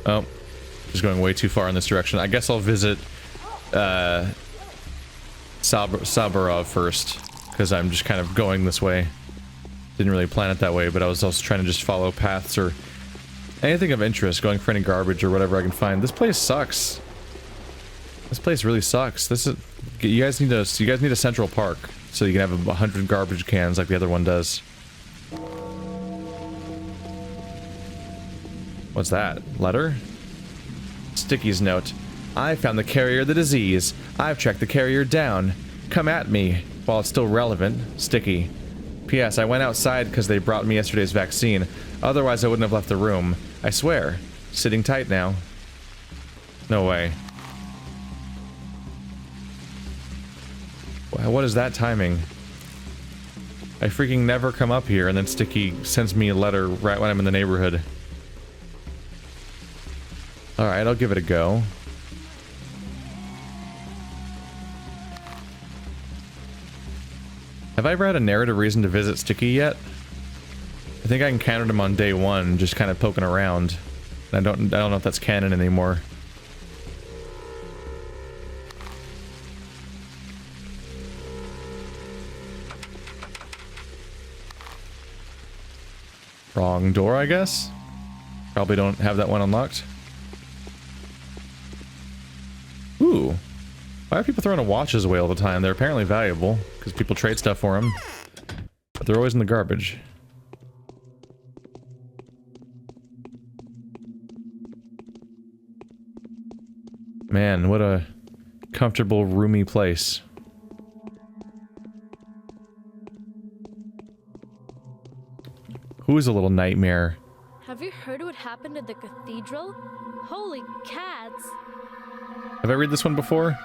Oh, just going way too far in this direction. I guess I'll visit Sabarov first, because I'm just kind of going this way. Didn't really plan it that way, but I was also trying to just follow paths or anything of interest, going for any garbage or whatever I can find. This place sucks. This place really sucks. This is you guys need a central park so you can have 100 garbage cans like the other one does. What's that? Letter? Sticky's note. I found the carrier of the disease. I've tracked the carrier down. Come at me while it's still relevant. Sticky. P.S. I went outside because they brought me yesterday's vaccine. Otherwise I wouldn't have left the room. I swear. Sitting tight now. No way. What is that timing? I freaking never come up here and then Sticky sends me a letter right when I'm in the neighborhood. Alright, I'll give it a go. Have I ever had a narrative reason to visit Sticky yet? I think I encountered him on day one, just kind of poking around. I don't know if that's canon anymore. Wrong door, I guess? Probably don't have that one unlocked. Ooh. Why are people throwing watches away all the time? They're apparently valuable, because people trade stuff for them. But they're always in the garbage. Man, what a comfortable, roomy place. Who is a little nightmare? Have you heard what happened at the cathedral? Holy cats! Have I read this one before?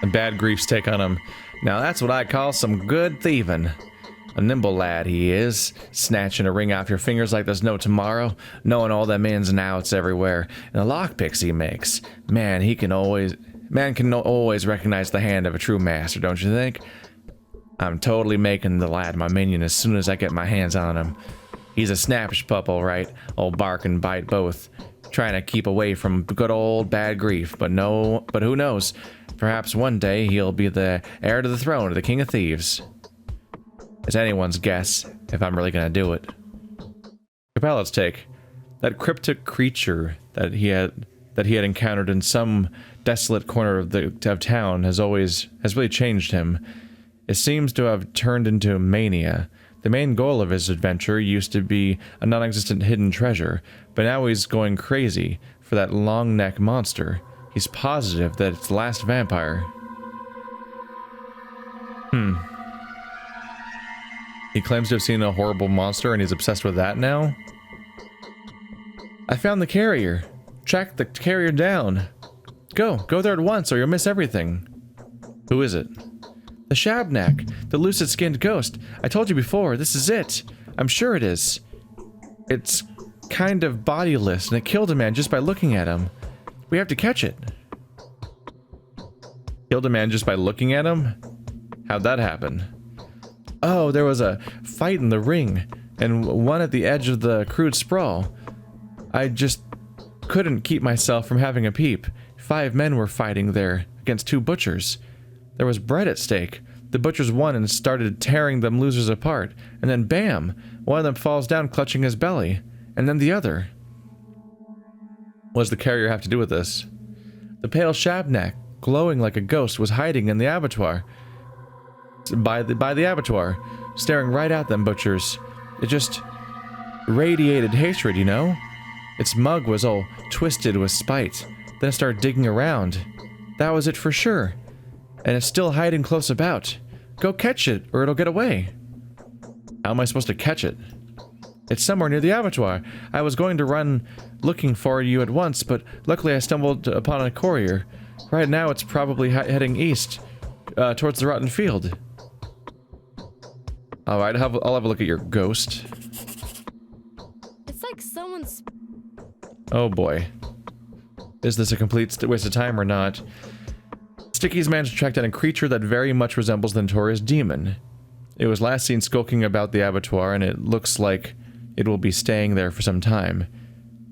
A bad grief's take on him. Now that's what I call some good thieving. A nimble lad he is, snatching a ring off your fingers like there's no tomorrow, knowing all them ins and outs everywhere, and the lockpicks he makes. Man can always recognize the hand of a true master, don't you think? I'm totally making the lad my minion as soon as I get my hands on him. He's a snappish pup, all right. Old bark and bite both. Trying to keep away from good old bad grief, but who knows? Perhaps one day he'll be the heir to the throne of the king of thieves. It's anyone's guess if I'm really gonna do it. Capello's take. That cryptic creature that he had encountered in some desolate corner of town has really changed him. It seems to have turned into mania. The main goal of his adventure used to be a non-existent hidden treasure, but now he's going crazy for that long-neck monster. He's positive that it's the last vampire. He claims to have seen a horrible monster and he's obsessed with that now? I found the carrier. Track the carrier down. Go there at once or you'll miss everything. Who is it? The Shabnak, the lucid-skinned ghost. I told you before, this is it. I'm sure it is. It's kind of bodiless, and it killed a man just by looking at him. We have to catch it. Killed a man just by looking at him? How'd that happen? Oh, there was a fight in the ring, and one at the edge of the crude sprawl. I just couldn't keep myself from having a peep. 5 men were fighting there, against 2 butchers. There was bread at stake. The butchers won and started tearing them losers apart. And then bam! One of them falls down clutching his belly. And then the other. What does the carrier have to do with this? The pale Shabnak, glowing like a ghost, was hiding in the abattoir. By the abattoir, staring right at them butchers. It just radiated hatred, you know? Its mug was all twisted with spite. Then it started digging around. That was it for sure. And it's still hiding close about. Go catch it, or it'll get away. How am I supposed to catch it? It's somewhere near the abattoir. I was going to run looking for you at once, but luckily I stumbled upon a courier. Right now it's probably heading east, towards the rotten field. Alright, I'll have a look at your ghost. It's like someone's... Oh boy. Is this a complete waste of time or not? Sticky's managed to track down a creature that very much resembles the notorious demon. It was last seen skulking about the abattoir, and it looks like it will be staying there for some time.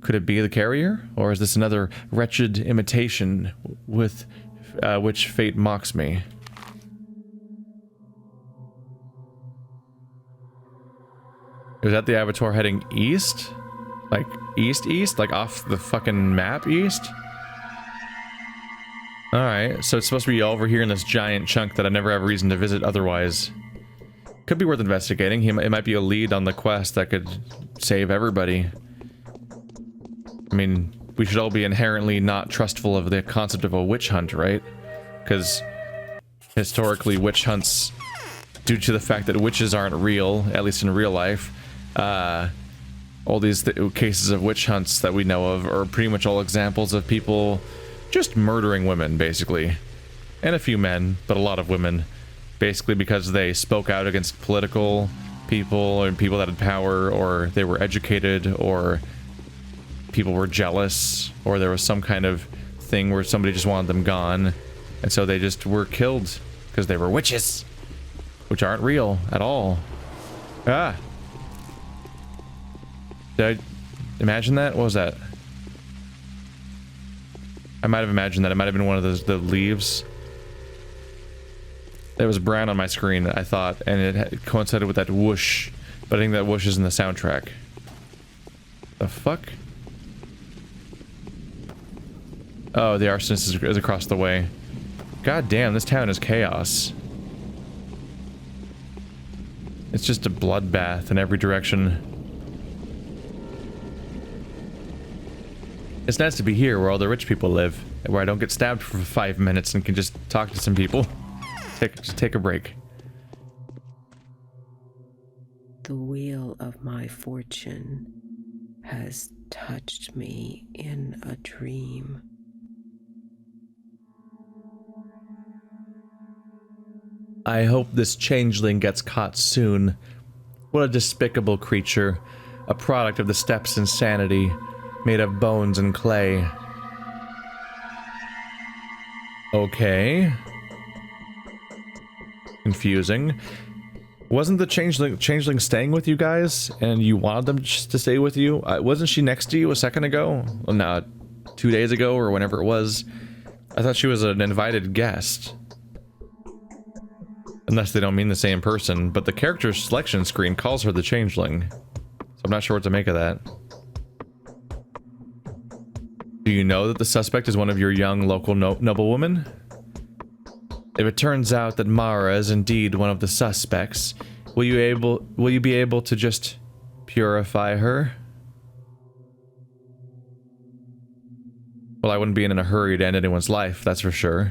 Could it be the carrier? Or is this another wretched imitation with which fate mocks me? Is that the abattoir heading east? Like, east? Like, off the fucking map east? Alright, so it's supposed to be over here in this giant chunk that I never have a reason to visit otherwise. Could be worth investigating. It might be a lead on the quest that could save everybody. I mean, we should all be inherently not trustful of the concept of a witch hunt, right? Because historically, witch hunts, due to the fact that witches aren't real, at least in real life, all these cases of witch hunts that we know of are pretty much all examples of people just murdering women, basically. And a few men, but a lot of women. Basically because they spoke out against political people and people that had power, or they were educated, or people were jealous, or there was some kind of thing where somebody just wanted them gone. And so they just were killed because they were witches, which aren't real at all. Ah! Did I imagine that? What was that? I might have imagined that. It might have been one of those, the leaves. It was brown on my screen, I thought, and it coincided with that whoosh. But I think that whoosh is in the soundtrack. The fuck? Oh, the arsonist is across the way. God damn, this town is chaos. It's just a bloodbath in every direction. It's nice to be here where all the rich people live, where I don't get stabbed for 5 minutes and can just talk to some people. Just take a break. The wheel of my fortune has touched me in a dream. I hope this changeling gets caught soon. What a despicable creature. A product of the steppe's insanity, made of bones and clay. Okay. Confusing. Wasn't the changeling staying with you guys, and you wanted them just to stay with you? Wasn't she next to you a second ago? Well, no, 2 days ago or whenever it was. I thought she was an invited guest. Unless they don't mean the same person, but the character selection screen calls her the changeling. So I'm not sure what to make of that. Do you know that the suspect is one of your young local noblewomen? If it turns out that Mara is indeed one of the suspects, will you be able to just purify her? Well, I wouldn't be in a hurry to end anyone's life, that's for sure.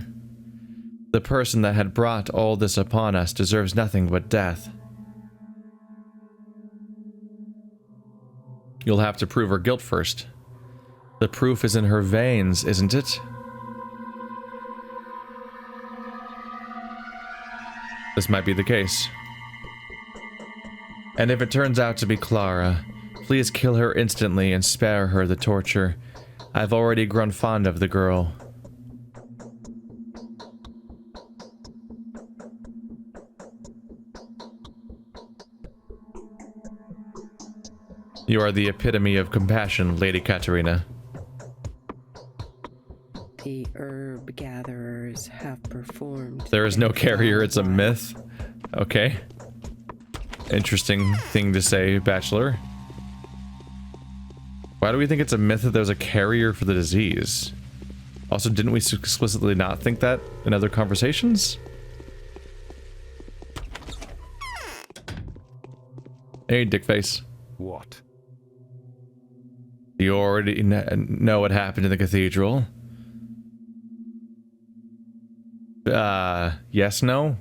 The person that had brought all this upon us deserves nothing but death. You'll have to prove her guilt first. The proof is in her veins, isn't it? This might be the case. And if it turns out to be Clara, please kill her instantly and spare her the torture. I've already grown fond of the girl. You are the epitome of compassion, Lady Katerina. The herb gatherers have performed. There is no carrier, it's a myth. Okay. Interesting thing to say, Bachelor. Why do we think it's a myth that there's a carrier for the disease? Also, didn't we explicitly not think that in other conversations? Hey, dickface. What? You already know what happened in the cathedral? Yes, no?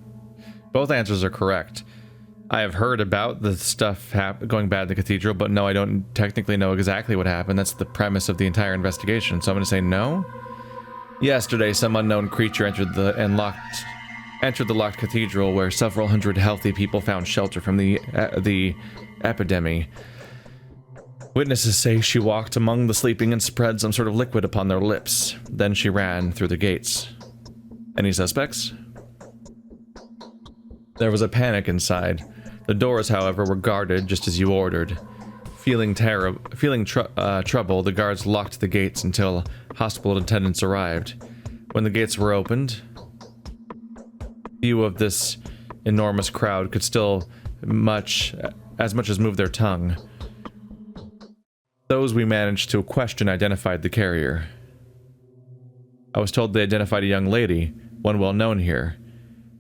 Both answers are correct. I have heard about the stuff going bad in the cathedral, but no, I don't technically know exactly what happened. That's the premise of the entire investigation, so I'm gonna say no. Yesterday, some unknown creature entered the locked cathedral, where several hundred healthy people found shelter from the epidemic. Witnesses say she walked among the sleeping and spread some sort of liquid upon their lips. Then she ran through the gates. Any suspects? There was a panic inside. The doors, however, were guarded just as you ordered. Feeling trouble, the guards locked the gates until hospital attendants arrived. When the gates were opened, few of this enormous crowd could still as much as move their tongue. Those we managed to question identified the carrier. I was told they identified a young lady, one well known here,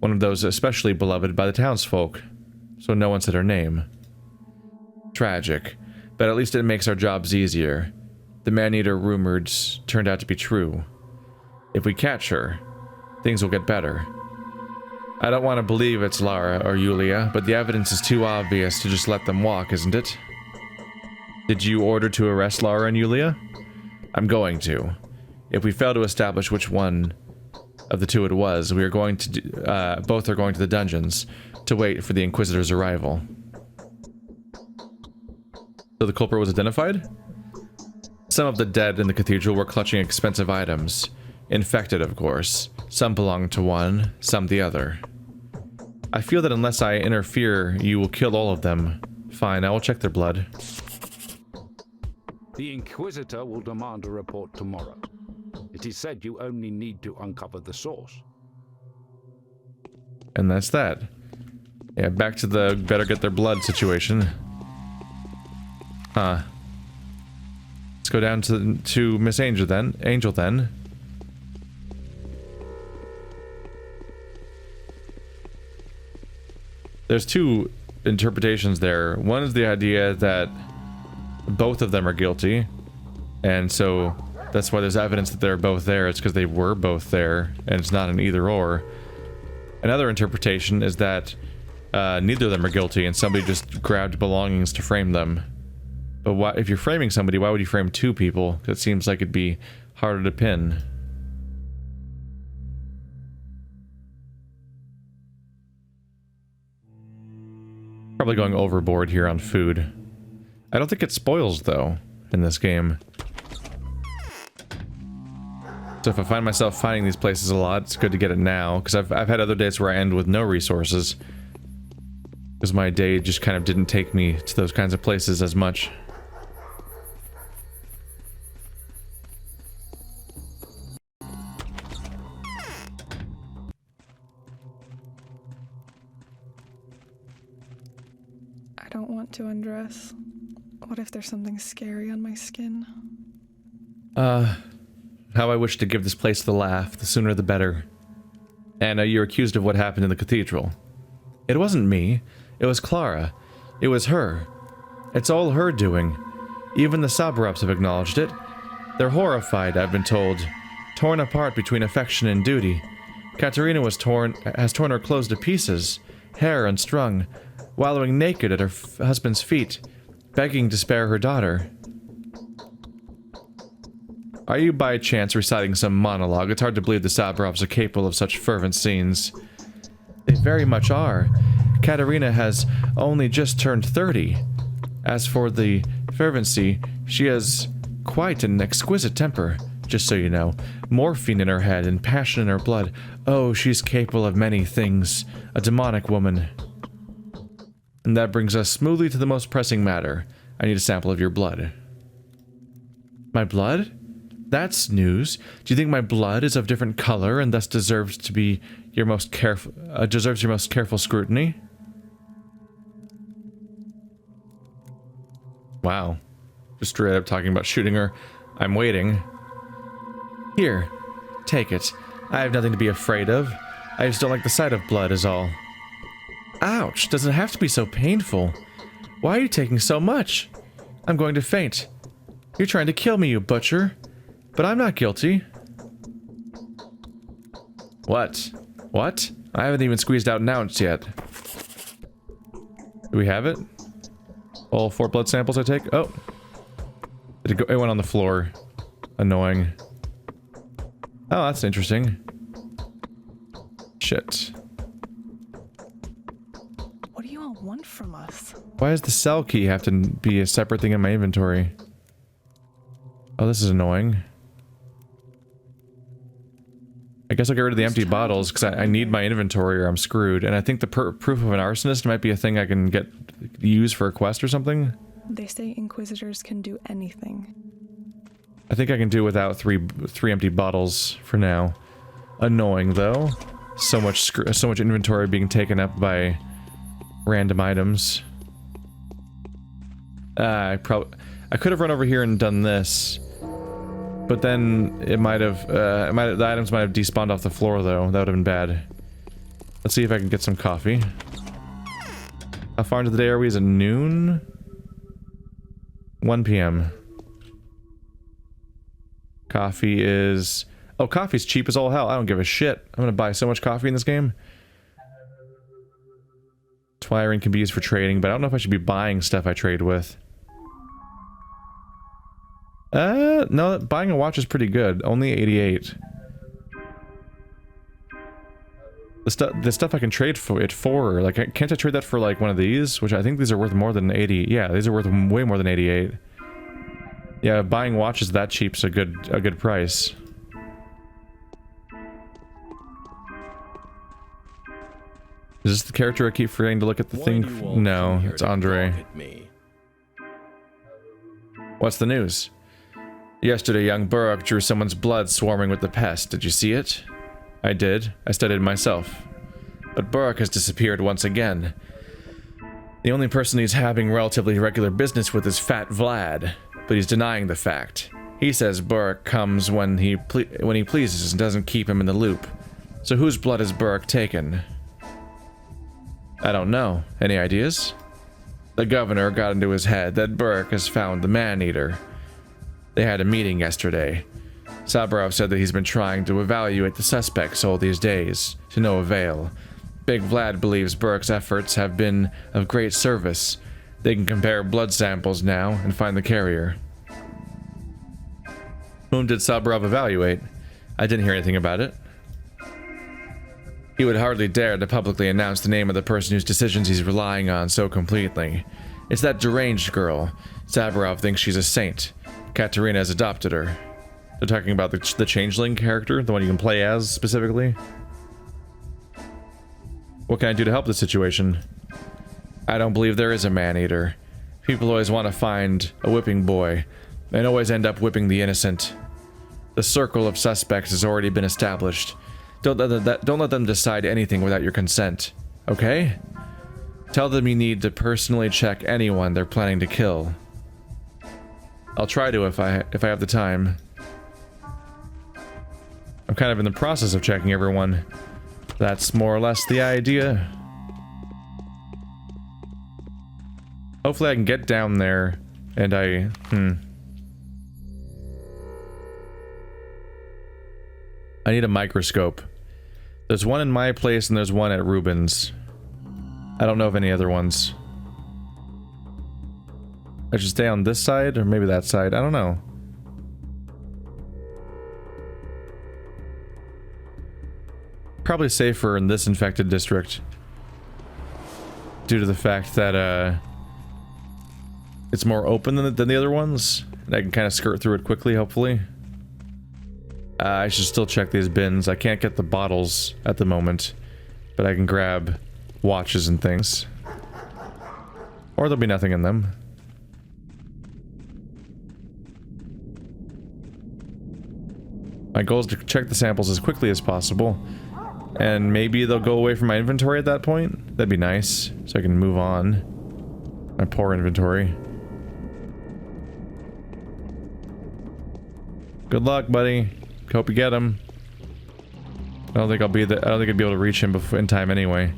one of those especially beloved by the townsfolk, so no one said her name. Tragic, but at least it makes our jobs easier. The man-eater rumors turned out to be true. If we catch her, things will get better. I don't want to believe it's Lara or Yulia, but the evidence is too obvious to just let them walk, isn't it? Did you order to arrest Lara and Yulia? I'm going to. If we fail to establish which one of the two it was, we are going to both are going to the dungeons to wait for the Inquisitor's arrival. So the culprit was identified? Some of the dead in the cathedral were clutching expensive items. Infected, of course. Some belonged to one, some the other. I feel that unless I interfere, you will kill all of them. Fine, I will check their blood. The Inquisitor will demand a report tomorrow. It is said you only need to uncover the source. And that's that. Yeah, back to the better get their blood situation. Huh. Let's go down to Miss Angel then. There's two interpretations there. One is the idea that both of them are guilty, and so that's why there's evidence that they're both there. It's because they were both there, and it's not an either or. Another interpretation is that neither of them are guilty, and somebody just grabbed belongings to frame them. But why, if you're framing somebody, why would you frame two people? It seems like it'd be harder to pin. Probably going overboard here on food. I don't think it spoils, though, in this game. So if I find myself finding these places a lot, it's good to get it now, because I've had other days where I end with no resources. Because my day just kind of didn't take me to those kinds of places as much. I don't want to undress. What if there's something scary on my skin? How I wish to give this place the laugh, the sooner the better. Anna, you're accused of what happened in the cathedral. It wasn't me. It was Clara. It was her. It's all her doing. Even the Sabarops have acknowledged it. They're horrified, I've been told. Torn apart between affection and duty. Katerina has torn her clothes to pieces, hair unstrung, wallowing naked at her husband's feet, begging to spare her daughter. Are you by chance reciting some monologue? It's hard to believe the Sabarops are capable of such fervent scenes. They very much are. Katerina has only just turned 30. As for the fervency, she has quite an exquisite temper, just so you know. Morphine in her head and passion in her blood. Oh, she's capable of many things. A demonic woman. And that brings us smoothly to the most pressing matter. I need a sample of your blood. My blood? That's news. Do you think my blood is of different color and thus deserves to be your most careful scrutiny? Wow. Just straight up talking about shooting her. I'm waiting. Here, take it. I have nothing to be afraid of. I just don't like the sight of blood is all. Ouch, does it have to be so painful? Why are you taking so much? I'm going to faint. You're trying to kill me, you butcher. But I'm not guilty. What? What? I haven't even squeezed out an ounce yet. Do we have it? All 4 blood samples I take? Oh. It went on the floor. Annoying. Oh, that's interesting. Shit. What do you all want from us? Why does the cell key have to be a separate thing in my inventory? Oh, this is annoying. I guess I'll get rid of the empty bottles, because I need my inventory or I'm screwed. And I think the proof of an arsonist might be a thing I can use for a quest or something. They say Inquisitors can do anything. I think I can do without three empty bottles for now. Annoying though. So much inventory being taken up by random items. I could have run over here and done this, but then it might have the items might have despawned off the floor though. That would have been bad. Let's see if I can get some coffee. How far into the day are we? Is it noon? 1 p.m. Coffee is... Oh, coffee's cheap as all hell. I don't give a shit. I'm gonna buy so much coffee in this game. Twiring can be used for trading, but I don't know if I should be buying stuff I trade with. No, buying a watch is pretty good. Only 88. The stuff I can trade for it for, like, can't I trade that for, like, one of these? Which I think these are worth more than 80. Yeah, these are worth way more than 88. Yeah, buying watches that cheap's a good price. Is this the character I keep forgetting to look at the thing? No, it's Andre. What's the news? Yesterday, young Burke drew someone's blood swarming with the pest. Did you see it? I did. I studied it myself. But Burke has disappeared once again. The only person he's having relatively regular business with is Fat Vlad, but he's denying the fact. He says Burke comes when he pleases and doesn't keep him in the loop. So whose blood has Burke taken? I don't know. Any ideas? The governor got into his head that Burke has found the man-eater. They had a meeting yesterday. Sabarov said that he's been trying to evaluate the suspects all these days, to no avail. Big Vlad believes Burke's efforts have been of great service. They can compare blood samples now and find the carrier. Whom did Sabarov evaluate? I didn't hear anything about it. He would hardly dare to publicly announce the name of the person whose decisions he's relying on so completely. It's that deranged girl. Sabarov thinks she's a saint. Katerina has adopted her. They're talking about the changeling character, the one you can play as specifically. What can I do to help the situation? I don't believe there is a man-eater. People always want to find a whipping boy, and always end up whipping the innocent. The circle of suspects has already been established. Don't let them decide anything without your consent, okay? Tell them you need to personally check anyone they're planning to kill. I'll try to if I have the time. I'm kind of in the process of checking everyone. That's more or less the idea. Hopefully I can get down there and I need a microscope. There's one in my place and there's one at Ruben's. I don't know of any other ones. I should stay on this side or maybe that side. I don't know. Probably safer in this infected district due to the fact that it's more open than the other ones, and I can kind of skirt through it quickly, hopefully. I should still check these bins. I can't get the bottles at the moment, but I can grab watches and things. Or there'll be nothing in them. My goal is to check the samples as quickly as possible. And maybe they'll go away from my inventory at that point. That'd be nice, so I can move on. My poor inventory. Good luck, buddy. Hope you get him. I don't think I'd be able to reach him in time anyway.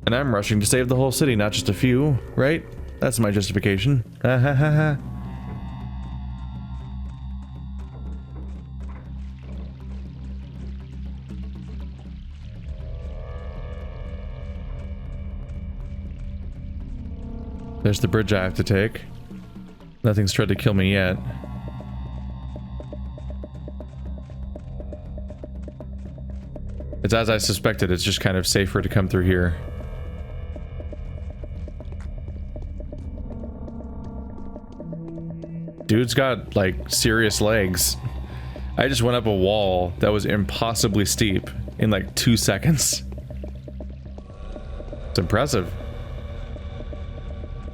And I'm rushing to save the whole city, not just a few, right? That's my justification. Ha ha ha ha. There's the bridge I have to take. Nothing's tried to kill me yet. It's as I suspected, it's just kind of safer to come through here. Dude's got, like, serious legs. I just went up a wall that was impossibly steep in, like, 2 seconds. It's impressive.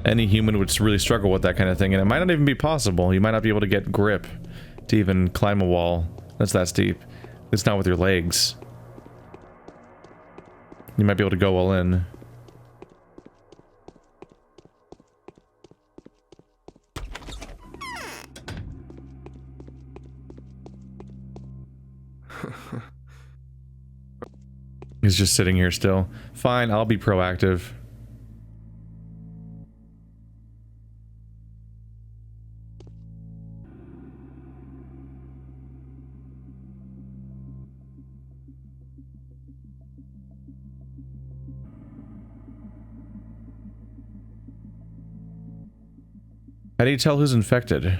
Any human would really struggle with that kind of thing, and it might not even be possible. You might not be able to get grip to even climb a wall that's that steep. It's not with your legs. You might be able to go all in. He's just sitting here still. Fine, I'll be proactive. How do you tell who's infected?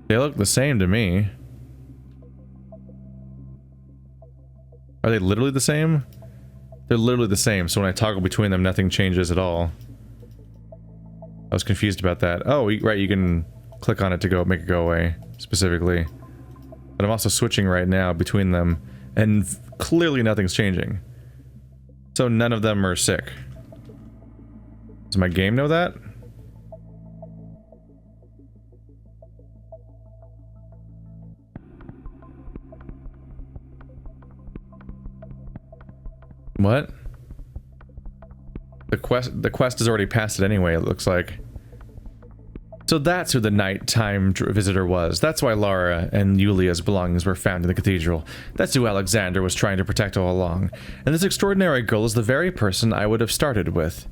They look the same to me. Are they literally the same? They're literally the same, so when I toggle between them, nothing changes at all. I was confused about that. Oh, right, you can click on it to make it go away, specifically. But I'm also switching right now between them, and clearly nothing's changing. So none of them are sick. Does my game know that? What? The quest has already passed it anyway, it looks like. So that's who the nighttime visitor was. That's why Lara and Yulia's belongings were found in the cathedral. That's who Alexander was trying to protect all along. And this extraordinary girl is the very person I would have started with.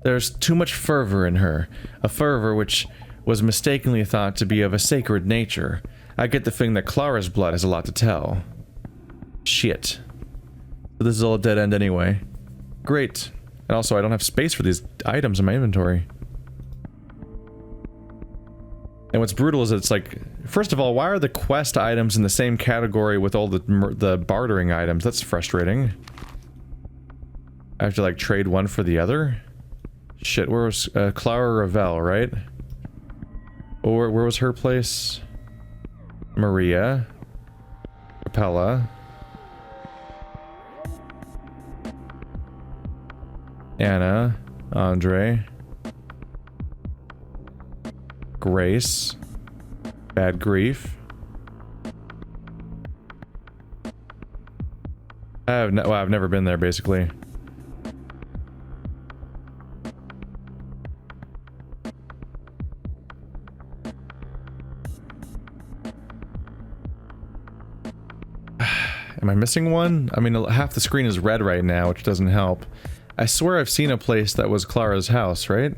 There's too much fervor in her. A fervor which was mistakenly thought to be of a sacred nature. I get the feeling that Clara's blood has a lot to tell. Shit. But this is all a dead end anyway. Great. And also, I don't have space for these items in my inventory. And what's brutal is it's like, first of all, why are the quest items in the same category with all the bartering items? That's frustrating. I have to like trade one for the other? Shit, where was Clara Ravel, right? Or where was her place? Maria. Capella. Anna, Andre, Grace, Bad Grief. I've never been there, basically. Am I missing one? I mean, half the screen is red right now, which doesn't help. I swear I've seen a place that was Clara's house, right?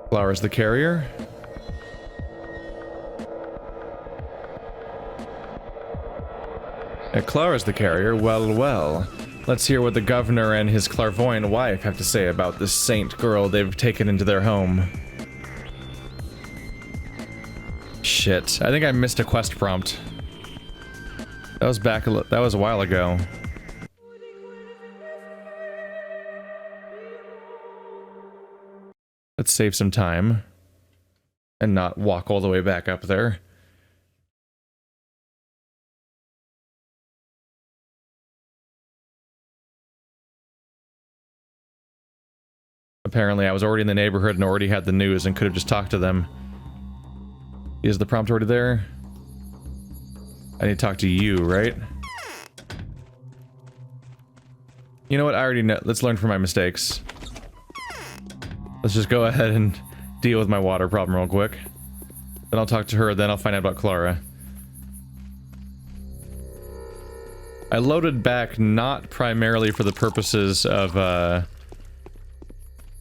Clara's the carrier? Clara's the carrier? Well, well. Let's hear what the governor and his clairvoyant wife have to say about this saint girl they've taken into their home. Shit. I think I missed a quest prompt. That was a while ago. Let's save some time. And not walk all the way back up there. Apparently I was already in the neighborhood and already had the news and could have just talked to them. Is the prompt already there? I need to talk to you, right? You know what? I already know. Let's learn from my mistakes. Let's just go ahead and deal with my water problem real quick. Then I'll talk to her, then I'll find out about Clara. I loaded back not primarily for the purposes of, do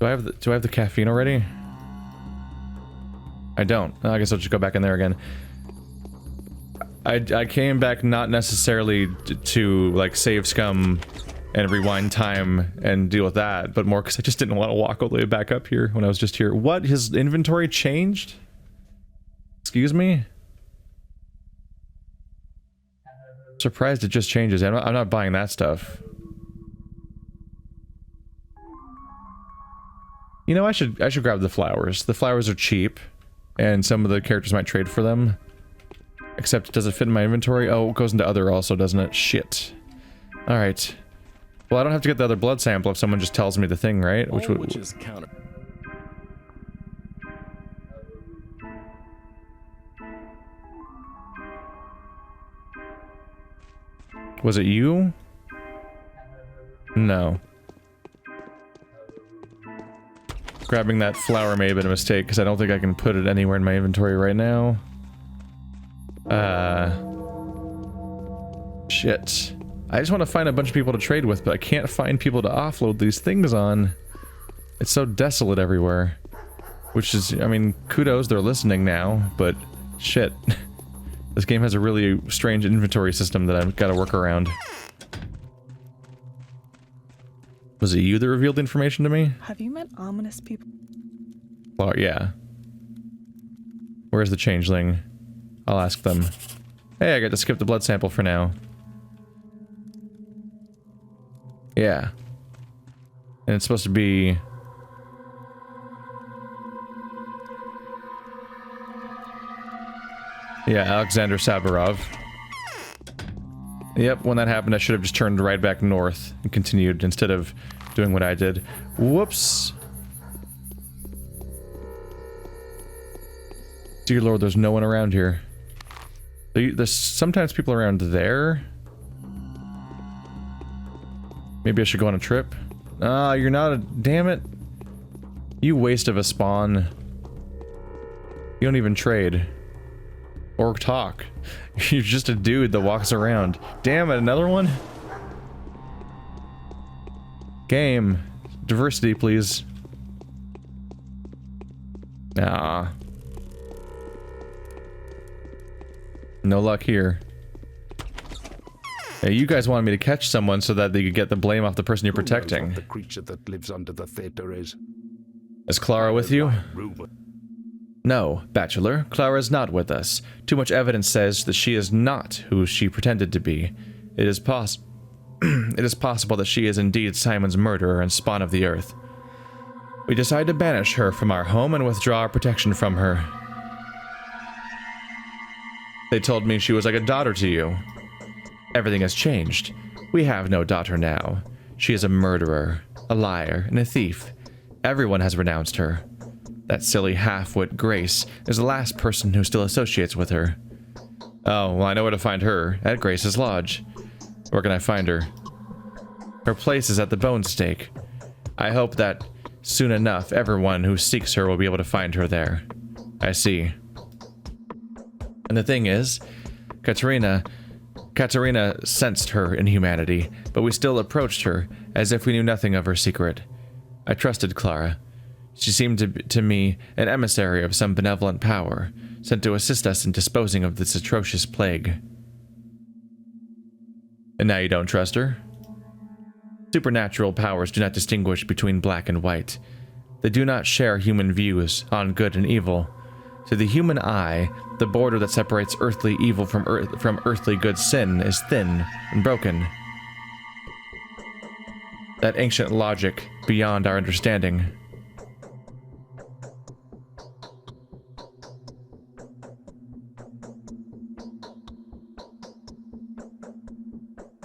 I have the caffeine already? I don't. I guess I'll just go back in there again. I came back not necessarily to like save scum and rewind time and deal with that, but more because I just didn't want to walk all the way back up here when I was just here. What? His inventory changed? Excuse me? Surprised it just changes. I'm not buying that stuff. You know, I should grab the flowers. The flowers are cheap, and some of the characters might trade for them. Except, does it fit in my inventory? Oh, it goes into other also, doesn't it? Shit. Alright. Well, I don't have to get the other blood sample if someone just tells me the thing, right? Which is counter. Was it you? No. Grabbing that flower may have been a mistake, because I don't think I can put it anywhere in my inventory right now. Shit. I just want to find a bunch of people to trade with, but I can't find people to offload these things on. It's so desolate everywhere. Which is, I mean, kudos, they're listening now, but shit. This game has a really strange inventory system that I've got to work around. Was it you that revealed the information to me? Have you met ominous people? Well, yeah. Where's the changeling? I'll ask them. Hey, I got to skip the blood sample for now. Yeah. And it's supposed to be... Yeah, Alexander Saburov. Yep, when that happened, I should have just turned right back north and continued instead of doing what I did. Whoops! Dear Lord, there's no one around here. There's sometimes people around there. Maybe I should go on a trip. Ah, you're not a... Damn it. You waste of a spawn. You don't even trade. Or talk. You're just a dude that walks around. Damn it, another one? Game. Diversity, please. Ah. No luck here. Hey, you guys wanted me to catch someone so that they could get the blame off the person you're protecting. What the creature that lives under the theater is. Is Clara with you? Rumor. No, Bachelor. Clara is not with us. Too much evidence says that she is not who she pretended to be. It is possible that she is indeed Simon's murderer and spawn of the earth. We decided to banish her from our home and withdraw our protection from her. They told me she was like a daughter to you. Everything has changed. We have no daughter now. She is a murderer, a liar, and a thief. Everyone has renounced her. That silly half-wit Grace is the last person who still associates with her. Oh, well, I know where to find her, at Grace's lodge. Where can I find her? Her place is at the bone stake. I hope that soon enough everyone who seeks her will be able to find her there. I see. And the thing is, Katerina sensed her inhumanity, but we still approached her as if we knew nothing of her secret. I trusted Clara. She seemed to me an emissary of some benevolent power, sent to assist us in disposing of this atrocious plague. And now you don't trust her? Supernatural powers do not distinguish between black and white. They do not share human views on good and evil. To the human eye, the border that separates earthly evil from earthly good sin is thin and broken. That ancient logic beyond our understanding.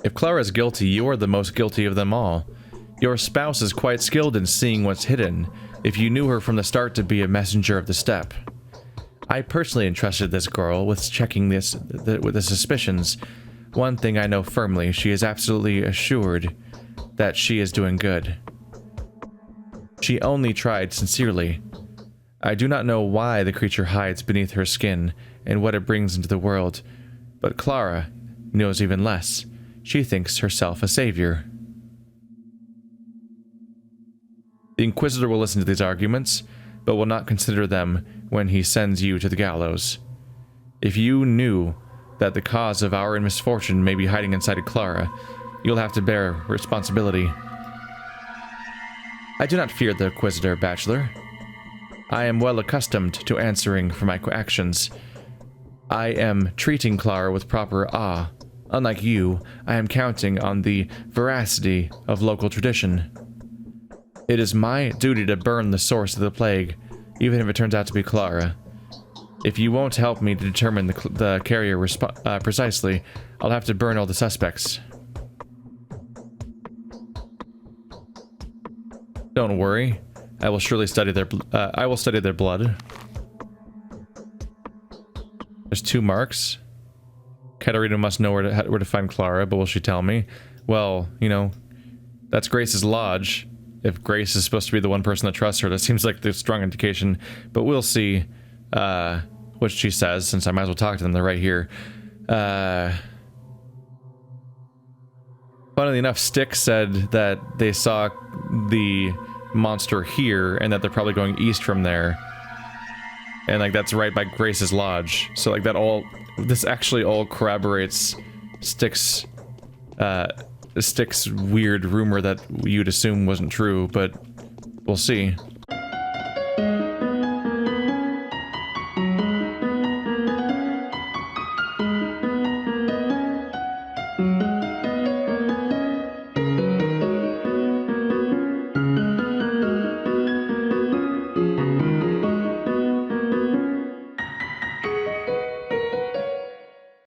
If Clara is guilty, you are the most guilty of them all. Your spouse is quite skilled in seeing what's hidden, if you knew her from the start to be a messenger of the steppe. I personally entrusted this girl with checking with the suspicions. One thing I know firmly, she is absolutely assured that she is doing good. She only tried sincerely. I do not know why the creature hides beneath her skin and what it brings into the world, but Clara knows even less. She thinks herself a savior. The Inquisitor will listen to these arguments, but will not consider them when he sends you to the gallows. If you knew that the cause of our misfortune may be hiding inside of Clara, you'll have to bear responsibility. I do not fear the Inquisitor, Bachelor. I am well accustomed to answering for my actions. I am treating Clara with proper awe. Unlike you, I am counting on the veracity of local tradition. It is my duty to burn the source of the plague, even if it turns out to be Clara. If you won't help me to determine the carrier precisely, I'll have to burn all the suspects. Don't worry. I will surely study their blood. There's 2 marks. Katerina must know where to find Clara, but will she tell me? Well, you know, that's Grace's lodge. If Grace is supposed to be the one person that trusts her, that seems like the strong indication. But we'll see what she says, since I might as well talk to them. They're right here. Funnily enough, Styx said that they saw the monster here, and that they're probably going east from there. And like that's right by Grace's lodge. So like this actually all corroborates Styx's weird rumor that you'd assume wasn't true, but we'll see.